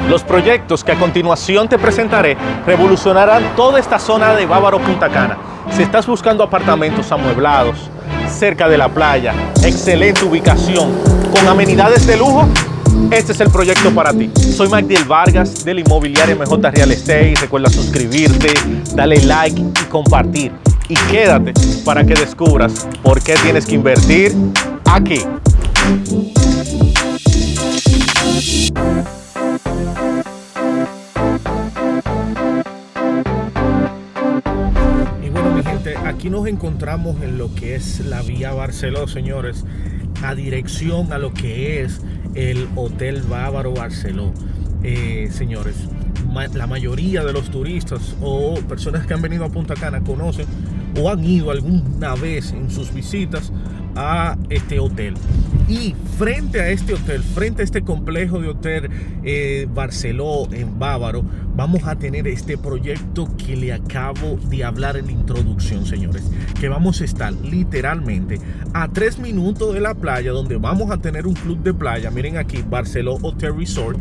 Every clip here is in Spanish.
Los proyectos que a continuación te presentaré revolucionarán toda esta zona de Bávaro Punta Cana. Si estás buscando apartamentos amueblados, cerca de la playa, excelente ubicación, con amenidades de lujo, este es el proyecto para ti. Soy Magdiel Vargas de la inmobiliaria MJ Real Estate. Recuerda suscribirte, darle like y compartir. Y quédate para que descubras por qué tienes que invertir aquí. Y bueno, mi gente, aquí nos encontramos en lo que es la Vía Barceló, señores, a dirección a lo que es el Hotel Bávaro Barceló. Señores, la mayoría de los turistas o personas que han venido a Punta Cana conocen o han ido alguna vez en sus visitas a este hotel. Y frente a este hotel, frente a este complejo de hotel Barceló en Bávaro, vamos a tener este proyecto que le acabo de hablar en la introducción, señores, que vamos a estar literalmente a 3 minutos de la playa, donde vamos a tener un club de playa. Miren aquí, Barceló Hotel Resort.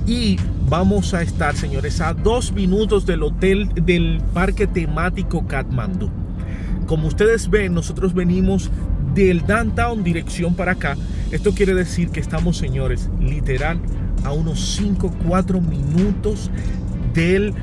Y vamos a estar, señores, a 2 minutos del hotel del parque temático Katmandú. Como ustedes ven, nosotros venimos del downtown dirección para acá. Esto quiere decir que estamos, señores, literal a unos 4 minutos del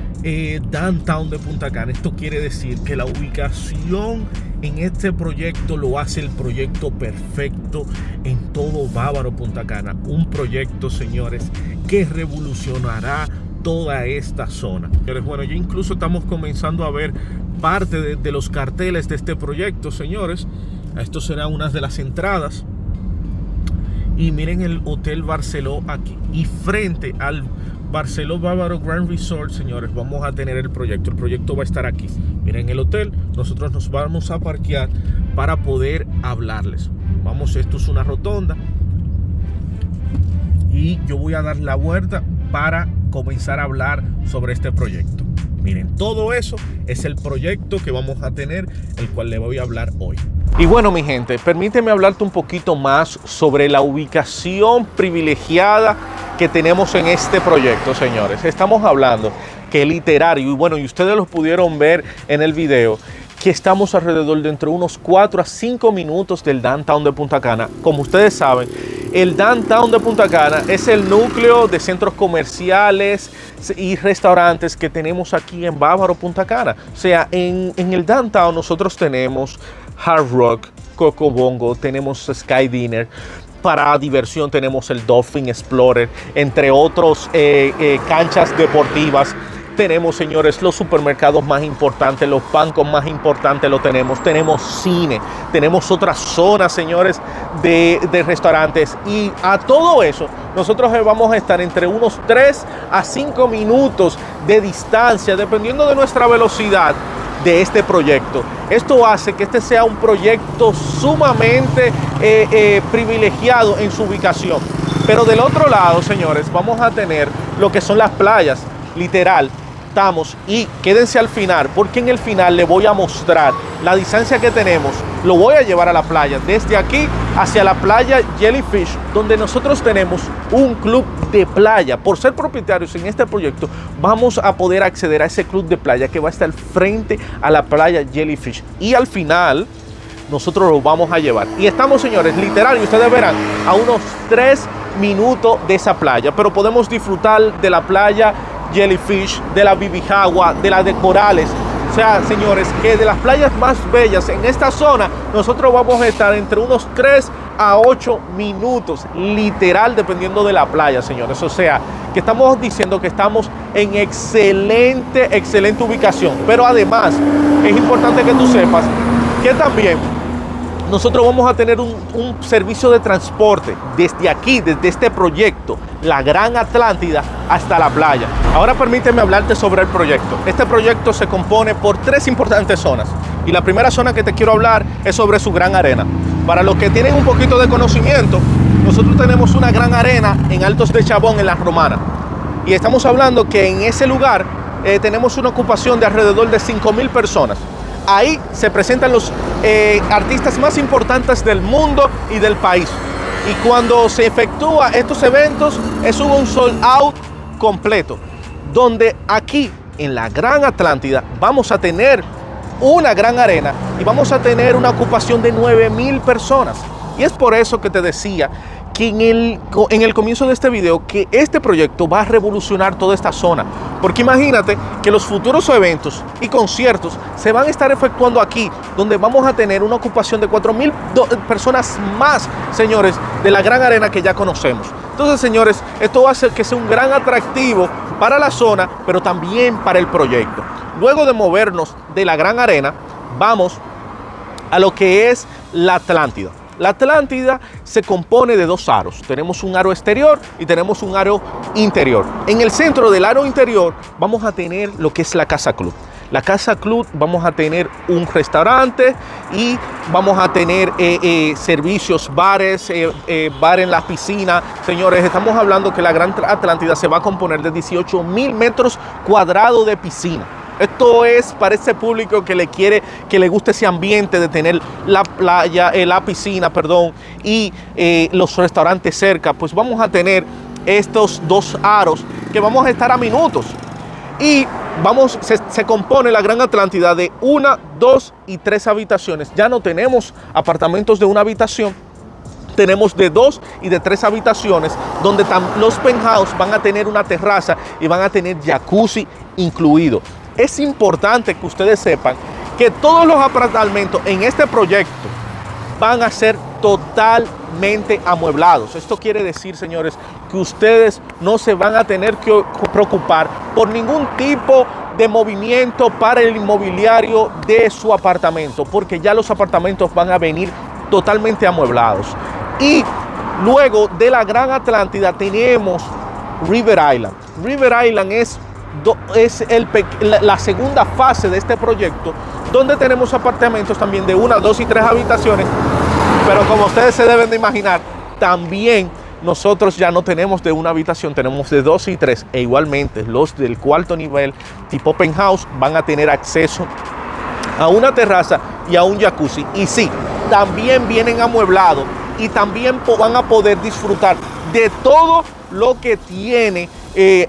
downtown de Punta Cana. Esto quiere decir que la ubicación en este proyecto lo hace el proyecto perfecto en todo Bávaro Punta Cana. Un proyecto, señores, que revolucionará toda esta zona. Señores, bueno, ya incluso estamos comenzando a ver parte de los carteles de este proyecto, señores. Esto será una de las entradas. Y miren el Hotel Barceló aquí. Y frente al Barceló Bávaro Grand Resort, señores, vamos a tener el proyecto. El proyecto va a estar aquí. Miren el hotel. Nosotros nos vamos a parquear para poder hablarles. Vamos, esto es una rotonda. Y yo voy a dar la vuelta para comenzar a hablar sobre este proyecto. Miren, todo eso es el proyecto que vamos a tener, el cual le voy a hablar hoy. Y bueno, mi gente, permíteme hablarte un poquito más sobre la ubicación privilegiada que tenemos en este proyecto, señores. Estamos hablando que literario, y bueno, y ustedes lo pudieron ver en el video, que estamos alrededor de entre unos 4 a 5 minutos del downtown de Punta Cana. Como ustedes saben, el downtown de Punta Cana es el núcleo de centros comerciales y restaurantes que tenemos aquí en Bávaro Punta Cana. O sea, en el downtown nosotros tenemos Hard Rock, Coco Bongo, tenemos Sky Dinner. Para diversión tenemos el Dolphin Explorer, entre otros canchas deportivas. Tenemos, señores, los supermercados más importantes, los bancos más importantes lo tenemos. Tenemos cine, tenemos otras zonas, señores, de restaurantes. Y a todo eso, nosotros vamos a estar entre unos 3 a 5 minutos de distancia, dependiendo de nuestra velocidad de este proyecto. Esto hace que este sea un proyecto sumamente privilegiado en su ubicación. Pero del otro lado, señores, vamos a tener lo que son las playas, literal. Y quédense al final, porque en el final le voy a mostrar la distancia que tenemos. Lo voy a llevar a la playa, desde aquí hacia la playa Jellyfish, donde nosotros tenemos un club de playa. Por ser propietarios en este proyecto, vamos a poder acceder a ese club de playa que va a estar frente a la playa Jellyfish. Y al final, nosotros lo vamos a llevar. Y estamos, señores, literal, y ustedes verán, a unos 3 minutos de esa playa. Pero podemos disfrutar de la playa Jellyfish, de la Bibijagua, de la de Corales. O sea, señores, que de las playas más bellas en esta zona, nosotros vamos a estar entre unos 3 a 8 minutos, literal, dependiendo de la playa, señores. O sea, que estamos diciendo que estamos en excelente ubicación. Pero además, es importante que tú sepas que también nosotros vamos a tener un servicio de transporte desde aquí, desde este proyecto, la Gran Atlántida, hasta la playa. Ahora permíteme hablarte sobre el proyecto. Este proyecto se compone por 3 importantes zonas. Y la primera zona que te quiero hablar es sobre su gran arena. Para los que tienen un poquito de conocimiento, nosotros tenemos una gran arena en Altos de Chabón, en La Romana. Y estamos hablando que en ese lugar tenemos una ocupación de alrededor de 5,000 personas. Ahí se presentan los artistas más importantes del mundo y del país. Y cuando se efectúa estos eventos, es un sold out completo, donde aquí en la Gran Atlántida vamos a tener una gran arena y vamos a tener una ocupación de 9,000 personas. Y es por eso que te decía que en el comienzo de este video que este proyecto va a revolucionar toda esta zona. Porque imagínate que los futuros eventos y conciertos se van a estar efectuando aquí, donde vamos a tener una ocupación de 4,000 personas más, señores, de la gran arena que ya conocemos. Entonces, señores, esto va a hacer que sea un gran atractivo para la zona, pero también para el proyecto. Luego de movernos de la gran arena, vamos a lo que es la Atlántida. La Atlántida se compone de dos aros. Tenemos un aro exterior y tenemos un aro interior. En el centro del aro interior vamos a tener lo que es la Casa Club. La Casa Club vamos a tener un restaurante y vamos a tener servicios, bares, bar en la piscina. Señores, estamos hablando que la Gran Atlántida se va a componer de 18,000 metros cuadrados de piscina. Esto es para ese público que le guste ese ambiente de tener la playa, la piscina, y los restaurantes cerca. Pues vamos a tener estos dos aros que vamos a estar a minutos. Y se compone la Gran Atlántida de 1, 2 y 3 habitaciones. Ya no tenemos apartamentos de una habitación. Tenemos de 2 y de 3 habitaciones, donde los penthouse van a tener una terraza y van a tener jacuzzi incluido. Es importante que ustedes sepan que todos los apartamentos en este proyecto van a ser totalmente amueblados. Esto quiere decir, señores, que ustedes no se van a tener que preocupar por ningún tipo de movimiento para el inmobiliario de su apartamento, porque ya los apartamentos van a venir totalmente amueblados. Y luego de la Gran Atlántida tenemos River Island. River Island es la segunda fase de este proyecto, donde tenemos apartamentos también de 1, 2 y 3 habitaciones, pero como ustedes se deben de imaginar, también nosotros ya no tenemos de una habitación, tenemos de 2 y 3, e igualmente los del cuarto nivel tipo penthouse van a tener acceso a una terraza y a un jacuzzi. Y sí, también vienen amueblados y también van a poder disfrutar de todo lo que tiene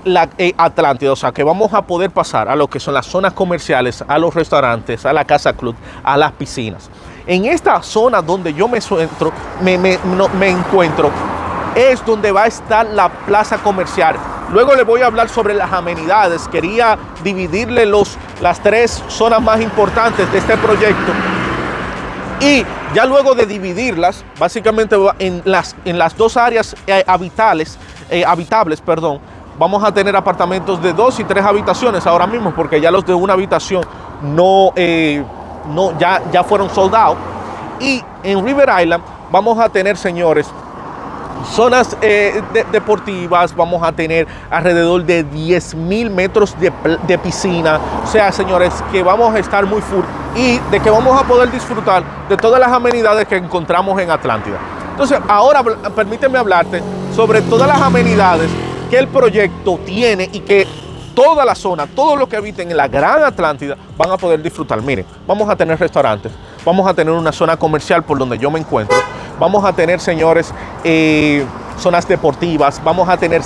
la Atlántida. O sea, que vamos a poder pasar a lo que son las zonas comerciales, a los restaurantes, a la Casa Club, a las piscinas. En esta zona donde yo me encuentro es donde va a estar la plaza comercial. Luego les voy a hablar sobre las amenidades. Quería dividirle las 3 zonas más importantes de este proyecto. Y ya luego de dividirlas, básicamente en las 2 áreas habitables, vamos a tener apartamentos de 2 y 3 habitaciones ahora mismo, porque ya los de una habitación ya fueron sold out. Y en River Island vamos a tener, señores, zonas deportivas. Vamos a tener alrededor de 10,000 metros de piscina. O sea, señores, que vamos a estar muy full y de que vamos a poder disfrutar de todas las amenidades que encontramos en Atlántida. Entonces, ahora permíteme hablarte sobre todas las amenidades que el proyecto tiene y que toda la zona, todos los que habiten en la Gran Atlántida van a poder disfrutar. Miren, vamos a tener restaurantes, vamos a tener una zona comercial por donde yo me encuentro, vamos a tener, señores, zonas deportivas, vamos a tener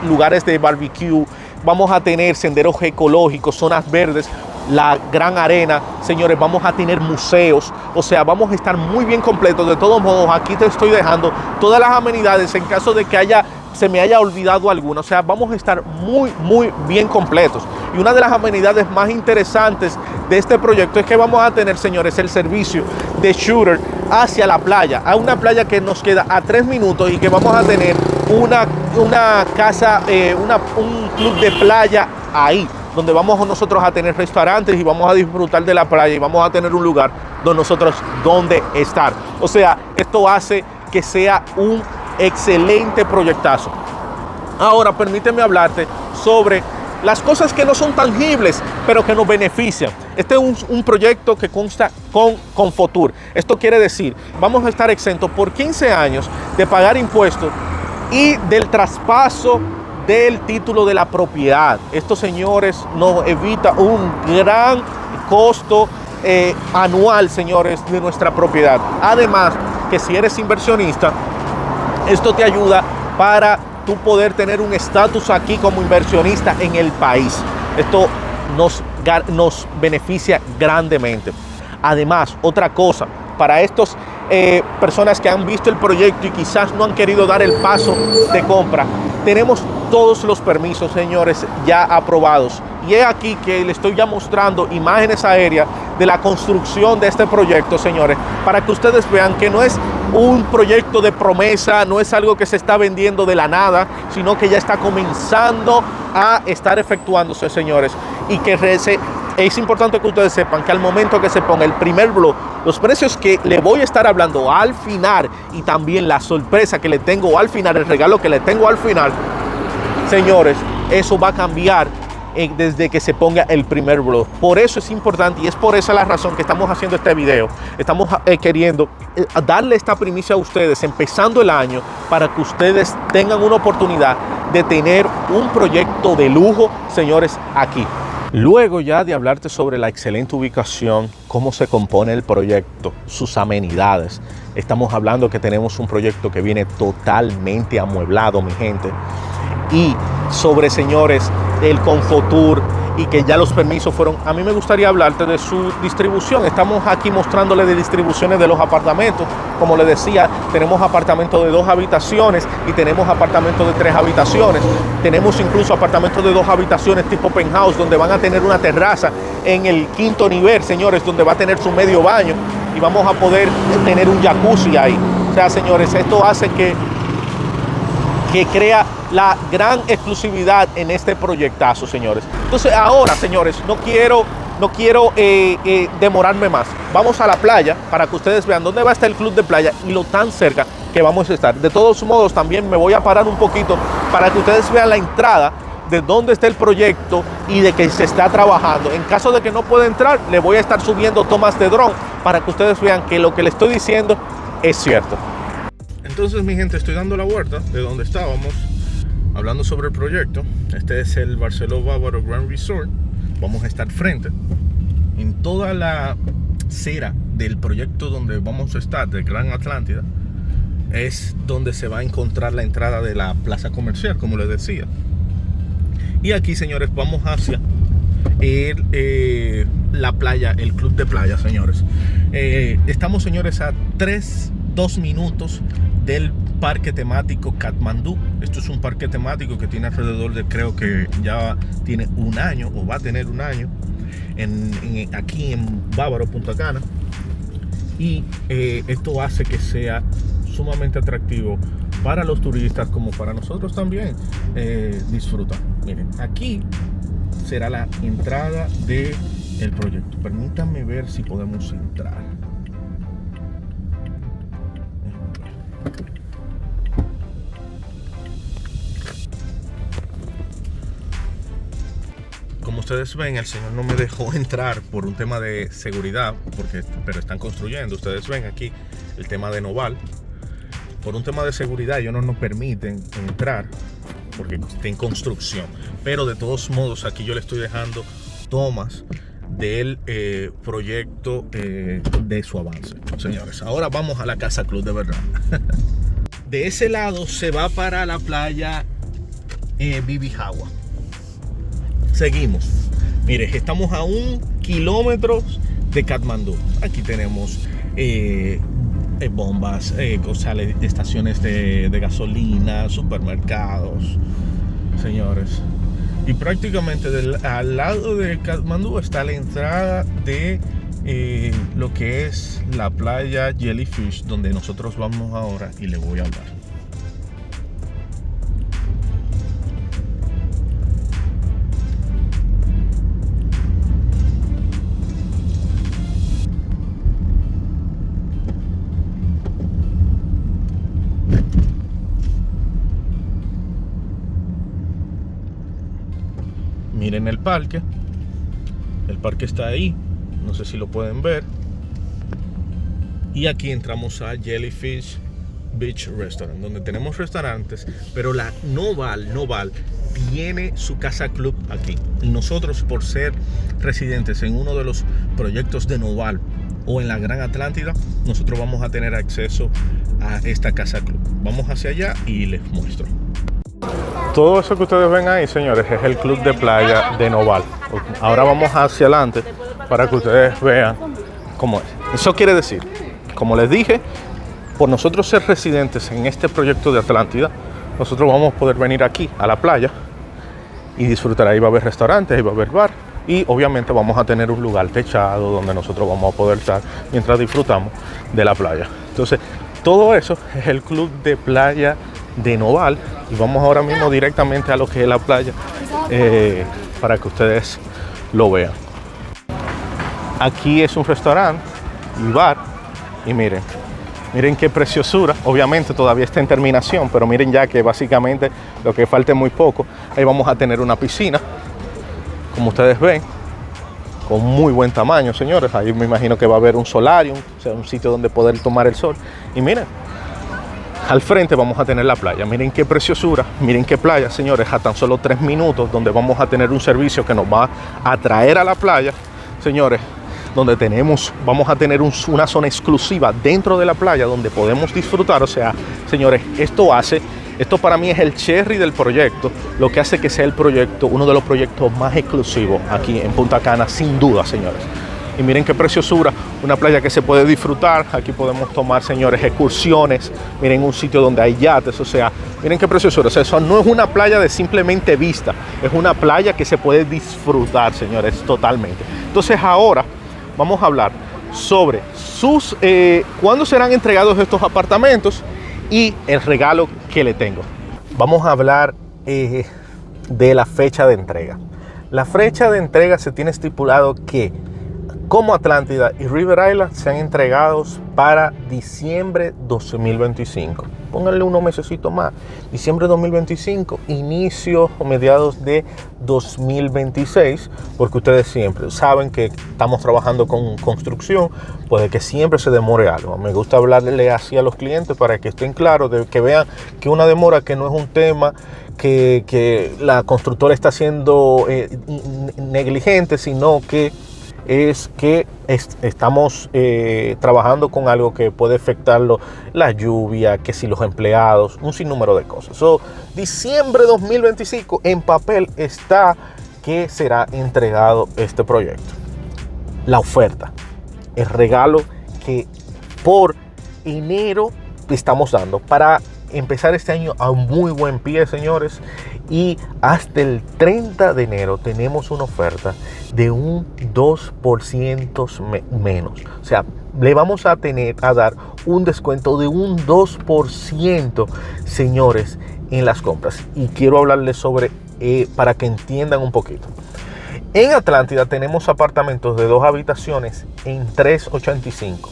lugares de barbecue, vamos a tener senderos ecológicos, zonas verdes, la gran arena, señores, vamos a tener museos. O sea, vamos a estar muy bien completos. De todos modos, aquí te estoy dejando todas las amenidades en caso de que se me haya olvidado alguna. O sea, vamos a estar muy, muy bien completos. Y una de las amenidades más interesantes de este proyecto es que vamos a tener, señores, el servicio de shooter hacia la playa. A una playa que nos queda a 3 minutos y que vamos a tener una casa, un club de playa ahí, donde vamos nosotros a tener restaurantes y vamos a disfrutar de la playa y vamos a tener un lugar donde estar. O sea, esto hace que sea un excelente proyectazo. Ahora, permíteme hablarte sobre las cosas que no son tangibles, pero que nos benefician. Este es un proyecto que consta con Confotur. Esto quiere decir, vamos a estar exentos por 15 años de pagar impuestos y del traspaso del título de la propiedad. Esto, señores, nos evita un gran costo anual, señores, de nuestra propiedad. Además, que si eres inversionista, esto te ayuda para tú poder tener un estatus aquí como inversionista en el país. Esto nos beneficia grandemente. Además, otra cosa, para estos personas que han visto el proyecto y quizás no han querido dar el paso de compra, tenemos todos los permisos, señores, ya aprobados. Y es aquí que le estoy ya mostrando imágenes aéreas de la construcción de este proyecto, señores, para que ustedes vean que no es un proyecto de promesa, no es algo que se está vendiendo de la nada, sino que ya está comenzando a estar efectuándose, señores. Y que es importante que ustedes sepan que al momento que se ponga el primer bloque, los precios que le voy a estar hablando al final y también la sorpresa que le tengo al final, el regalo que le tengo al final, señores, eso va a cambiar desde que se ponga el primer blog. Por eso es importante y es por esa la razón que estamos haciendo este video. Estamos queriendo darle esta primicia a ustedes empezando el año para que ustedes tengan una oportunidad de tener un proyecto de lujo, señores, aquí. Luego ya de hablarte sobre la excelente ubicación, cómo se compone el proyecto, sus amenidades. Estamos hablando que tenemos un proyecto que viene totalmente amueblado, mi gente. Y sobre, señores, el Confotur y que ya los permisos fueron. A mí me gustaría hablarte de su distribución. Estamos aquí mostrándole de distribuciones de los apartamentos. Como les decía, tenemos apartamentos de 2 habitaciones y tenemos apartamentos de 3 habitaciones. Tenemos incluso apartamentos de 2 habitaciones tipo penthouse, donde van a tener una terraza en el 5º nivel, señores, donde va a tener su medio baño y vamos a poder tener un jacuzzi ahí. O sea, señores, esto hace que crea la gran exclusividad en este proyectazo, señores. Entonces ahora, señores, no quiero demorarme más. Vamos a la playa para que ustedes vean dónde va a estar el club de playa y lo tan cerca que vamos a estar. De todos modos, también me voy a parar un poquito para que ustedes vean la entrada de dónde está el proyecto y de que se está trabajando. En caso de que no pueda entrar, le voy a estar subiendo tomas de dron para que ustedes vean que lo que le estoy diciendo es cierto. Entonces, mi gente, estoy dando la vuelta de donde estábamos hablando sobre el proyecto. Este es el Barceló Bávaro Grand Resort. Vamos a estar frente en toda la acera del proyecto donde vamos a estar, del Gran Atlántida. Es donde se va a encontrar la entrada de la plaza comercial, como les decía. Y aquí, señores, vamos hacia la playa, el club de playa, señores. Estamos, señores, a 2 minutos del parque temático Katmandú. Esto es un parque temático que tiene alrededor de, creo que ya tiene 1 año o va a tener 1 año aquí en Bávaro, Punta Cana. Y esto hace que sea sumamente atractivo para los turistas como para nosotros también disfrutar. Miren, aquí será la entrada del proyecto. Permítanme ver si podemos entrar. Como ustedes ven, el señor no me dejó entrar por un tema de seguridad, pero están construyendo. Ustedes ven aquí el tema de Noval. Por un tema de seguridad ellos no nos permiten entrar porque está en construcción. Pero de todos modos aquí yo le estoy dejando tomas del proyecto de su avance. Señores, ahora vamos a la Casa Club de verdad. De ese lado se va para la playa Bibijagua. Seguimos. Mire, estamos a 1 kilómetro de Katmandú. Aquí tenemos bombas, estaciones de gasolina, supermercados, señores. Y prácticamente al lado de Katmandú está la entrada de lo que es la playa Jellyfish, donde nosotros vamos ahora y le voy a hablar. Miren el parque está ahí, no sé si lo pueden ver. Y aquí entramos a Jellyfish Beach Restaurant, donde tenemos restaurantes, pero la Noval tiene su casa club aquí. Y nosotros, por ser residentes en uno de los proyectos de Noval o en la Gran Atlántida, nosotros vamos a tener acceso a esta casa club. Vamos hacia allá y les muestro. Todo eso que ustedes ven ahí, señores, es el club de playa de Noval. Ahora vamos hacia adelante para que ustedes vean cómo es. Eso quiere decir, como les dije, por nosotros ser residentes en este proyecto de Atlántida, nosotros vamos a poder venir aquí a la playa y disfrutar. Ahí va a haber restaurantes, ahí va a haber bar y obviamente vamos a tener un lugar techado donde nosotros vamos a poder estar mientras disfrutamos de la playa. Entonces, todo eso es el club de playa de Noval y vamos ahora mismo directamente a lo que es la playa para que ustedes lo vean. Aquí es un restaurante y bar y miren qué preciosura. Obviamente todavía está en terminación, pero miren ya que básicamente lo que falta es muy poco. Ahí vamos a tener una piscina, como ustedes ven, con muy buen tamaño, señores. Ahí me imagino que va a haber un solarium, o sea, un sitio donde poder tomar el sol. Y miren, al frente vamos a tener la playa. Miren qué preciosura, miren qué playa, señores, a tan solo 3 minutos, donde vamos a tener un servicio que nos va a traer a la playa, señores, donde vamos a tener una zona exclusiva dentro de la playa donde podemos disfrutar. O sea, señores, esto para mí es el cherry del proyecto, lo que hace que sea el proyecto, uno de los proyectos más exclusivos aquí en Punta Cana, sin duda, señores. Y miren qué preciosura, una playa que se puede disfrutar. Aquí podemos tomar, señores, excursiones. Miren un sitio donde hay yates, o sea, miren qué preciosura. O sea, eso no es una playa de simplemente vista, es una playa que se puede disfrutar, señores, totalmente. Entonces ahora vamos a hablar sobre cuándo serán entregados estos apartamentos y el regalo que le tengo. Vamos a hablar de la fecha de entrega. La fecha de entrega se tiene estipulado que como Atlántida y River Island sean entregados para diciembre 2025. Pónganle unos mesecitos más. Diciembre 2025, inicio o mediados de 2026, porque ustedes siempre saben que estamos trabajando con construcción, puede que siempre se demore algo. Me gusta hablarle así a los clientes para que estén claros, que vean que una demora que no es un tema que la constructora está siendo negligente, sino que es que estamos trabajando con algo que puede afectarlo, la lluvia, que si los empleados, un sinnúmero de cosas. Diciembre 2025 en papel está que será entregado este proyecto. La oferta, el regalo que por enero estamos dando para empezar este año a muy buen pie, señores, y hasta el 30 de enero tenemos una oferta de un 2% menos. O sea, le vamos a dar un descuento de un 2%, señores, en las compras. Y quiero hablarles sobre, para que entiendan un poquito. En Atlántida tenemos apartamentos de 2 habitaciones en 385.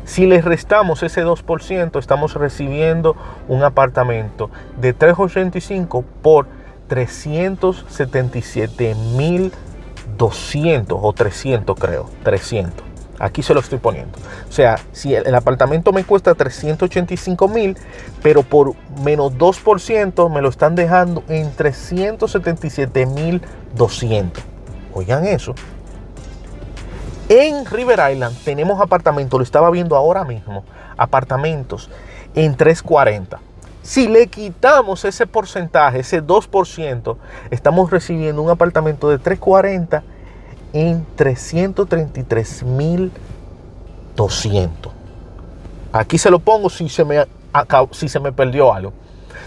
Si les restamos ese 2%, estamos recibiendo un apartamento de 385 por 377,200 o 300, creo, 300. Aquí se lo estoy poniendo. O sea, si el apartamento me cuesta 385,000, pero por menos 2% me lo están dejando en 377,200. Oigan eso. En River Island tenemos apartamentos, lo estaba viendo ahora mismo, apartamentos en 340. Si le quitamos ese porcentaje, ese 2%, estamos recibiendo un apartamento de 340 en 333,200. Aquí se lo pongo si se me perdió algo.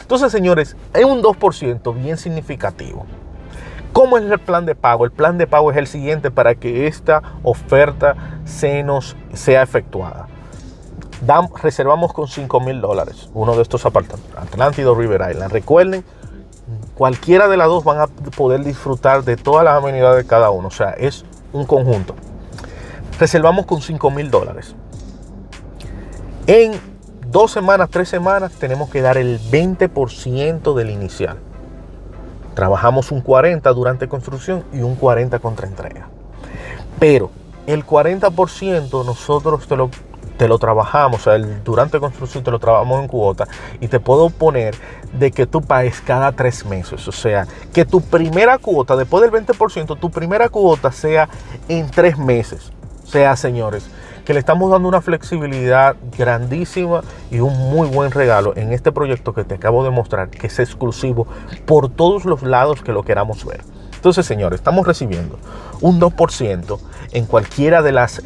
Entonces, señores, es un 2% bien significativo. ¿Cómo es el plan de pago? El plan de pago es el siguiente para que esta oferta sea efectuada. Reservamos con $5,000 uno de estos apartamentos, Atlántida o River Island. Recuerden, cualquiera de las dos van a poder disfrutar de todas las amenidades de cada uno. O sea, es un conjunto. Reservamos con $5,000. En 2 semanas, 3 semanas, tenemos que dar el 20% del inicial. Trabajamos un 40% durante construcción y un 40% contra entrega. Pero el 40% nosotros te lo trabajamos, o sea, durante construcción te lo trabajamos en cuota y te puedo poner de que tú pagues cada 3 meses. O sea, que tu primera cuota, después del 20%, tu primera cuota sea en 3 meses. O sea, señores, que le estamos dando una flexibilidad grandísima y un muy buen regalo en este proyecto que te acabo de mostrar, que es exclusivo por todos los lados que lo queramos ver. Entonces, señores, estamos recibiendo un 2% en cualquiera de las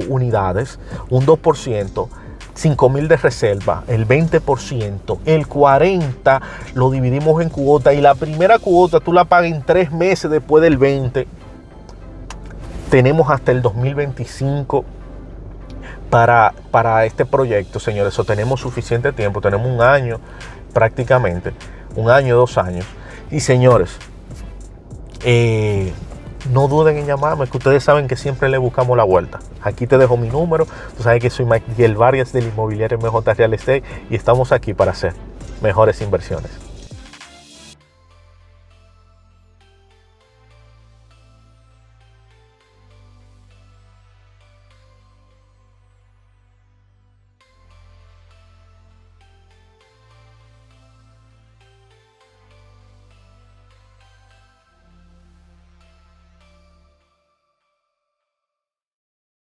unidades, un 2%, 5,000 de reserva, el 20%, el 40% lo dividimos en cuota y la primera cuota tú la pagas en 3 meses después del 20%. Tenemos hasta el 2025 para este proyecto, señores. Eso tenemos suficiente tiempo, tenemos un año prácticamente, 1 año, 2 años. Y señores, no duden en llamarme, que ustedes saben que siempre le buscamos la vuelta. Aquí te dejo mi número. Tú sabes que soy Miguel Vargas del Inmobiliario MJ Real Estate y estamos aquí para hacer mejores inversiones.